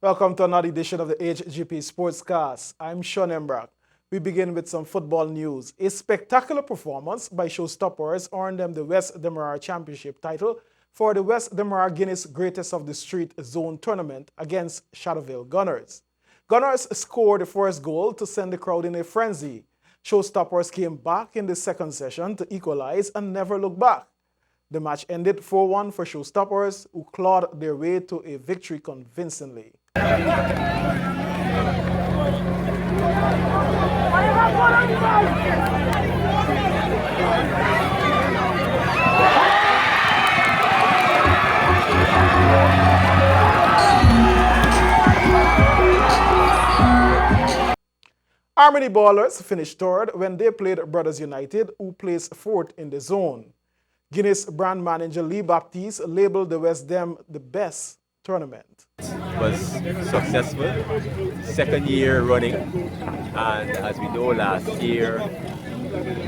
Welcome to another edition of the HGP Sportscast. I'm Sean Embrock. We begin with some football news. A spectacular performance by Showstoppers earned them the West Demerara Championship title for the West Demerara Guinness Greatest of the Street Zone tournament against Shadowville Gunners. Gunners scored the first goal to send the crowd in a frenzy. Showstoppers came back in the second session to equalize and never look back. The match ended 4-1 for Showstoppers, who clawed their way to a victory convincingly. Harmony Ballers finished third when they played Brothers United, who placed fourth in the zone. Guinness brand manager Lee Baptiste labeled the West Dem the best tournament. It was successful, second year running, and as we know last year,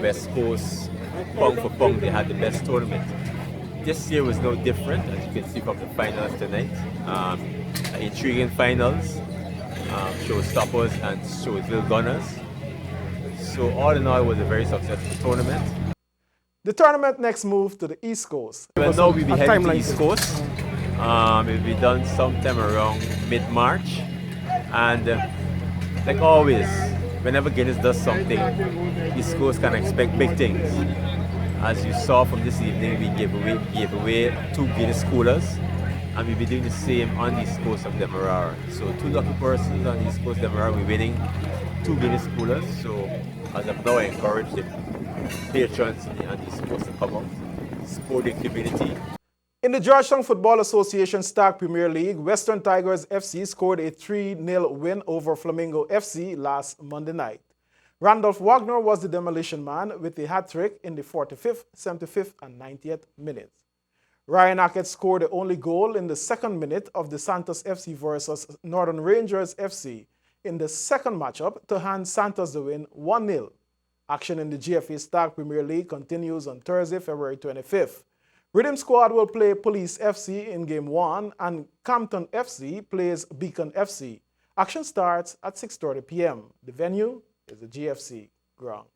West Coast, pound for pound, they had the best tournament. This year was no different, as you can see from the finals tonight. Intriguing finals, Showstoppers and Showsville Gunners. So all in all, it was a very successful tournament. The tournament next moved to the East Coast. Well, now we'll be heading to the East Coast. It will be done sometime around mid-March. And like always, whenever Guinness does something, East Coast can expect big things. As you saw from this evening, we gave away 2 Guinness coolers. And we'll be doing the same on the East Coast of Demerara. So 2 lucky persons on the East Coast of Demerara will be winning 2 Guinness coolers. So as of now, I encourage the patrons on the East Coast to come out, support the community. In the Georgetown Football Association STAG Premier League, Western Tigers FC scored a 3-0 win over Flamingo FC last Monday night. Randolph Wagner was the demolition man with a hat-trick in the 45th, 75th, and 90th minutes. Ryan Hackett scored the only goal in the second minute of the Santos FC versus Northern Rangers FC in the second matchup to hand Santos the win 1-0. Action in the GFA STAG Premier League continues on Thursday, February 25th. Rhythm Squad will play Police FC in Game 1 and Campton FC plays Beacon FC. Action starts at 6:30 p.m. The venue is the GFC ground.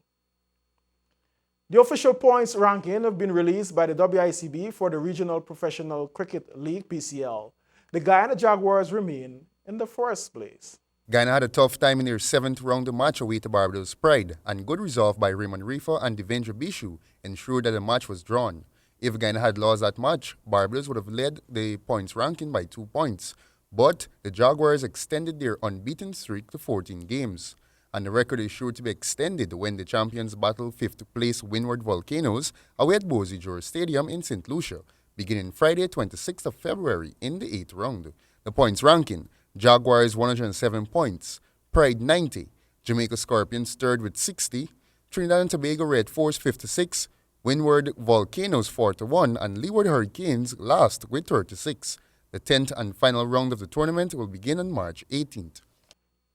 The official points ranking have been released by the WICB for the Regional Professional Cricket League PCL. The Guyana Jaguars remain in the first place. Guyana had a tough time in their 7th round match away to Barbados Pride, and good resolve by Raymond Rifa and Devendra Bishu ensured that the match was drawn. If Guyana had lost that match, Barbados would have led the points ranking by 2 points, but the Jaguars extended their unbeaten streak to 14 games. And the record is sure to be extended when the champions battle 5th place Windwards Volcances away at Bozijor Stadium in St. Lucia, beginning Friday 26th of February in the 8th round. The points ranking: Jaguars 107 points, Pride 90, Jamaica Scorpions third with 60, Trinidad and Tobago Red Force 56, Windward Volcanoes 41, and Leeward Hurricanes last with 36. The 10th and final round of the tournament will begin on March 18th.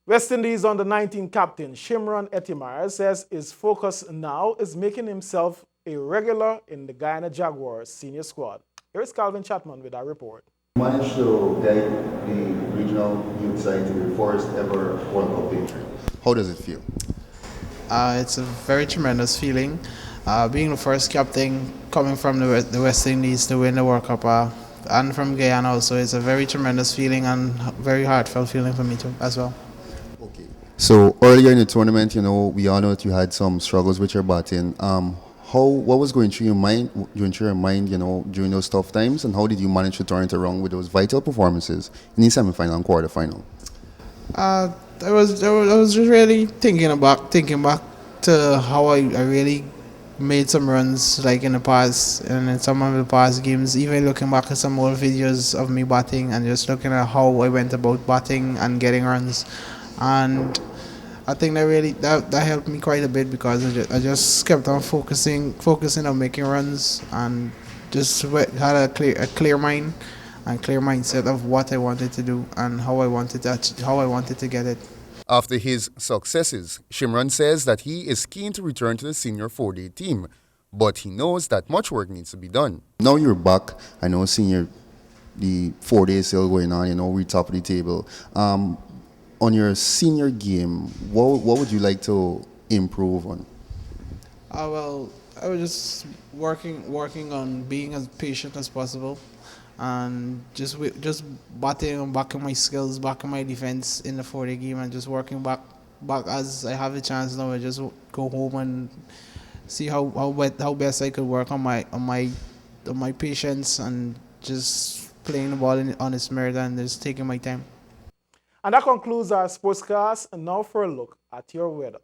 West Indies under-19 captain Shimron Etimar says his focus now is making himself a regular in the Guyana Jaguars senior squad. Here is Calvin Chapman with our report. Managed to guide the regional youth side to their first ever World Cup victory. How does it feel? It's a very tremendous feeling. Being the first captain coming from the West Indies to win the World Cup and from Guyana also, it's a very tremendous feeling and very heartfelt feeling for me too as well. Okay. So earlier in the tournament, we all know that you had some struggles with your batting. What was going through your mind, during those tough times, and how did you manage to turn it around with those vital performances in the semi-final and quarter-final? I was just really thinking back to how I really made some runs like in the past and in some of the past games, even looking back at some old videos of me batting and just looking at how I went about batting and getting runs. And I think that helped me quite a bit because I just kept on focusing on making runs and just had a clear mind and clear mindset of what I wanted to do and how I wanted to get it. After his successes, Shimron says that he is keen to return to the senior 4-day team, but he knows that much work needs to be done. Now you're back, I know senior the 4 days still going on. You know, we're top of the table. On your senior game, what would you like to improve on? Well, I was just working on being as patient as possible, and just backing my skills, backing my defense in the 4 day game, and just working back as I have the chance now. I just go home and see how best I could work on my patience and just playing the ball on its merit and just taking my time. And that concludes our sportscast. And now for a look at your weather.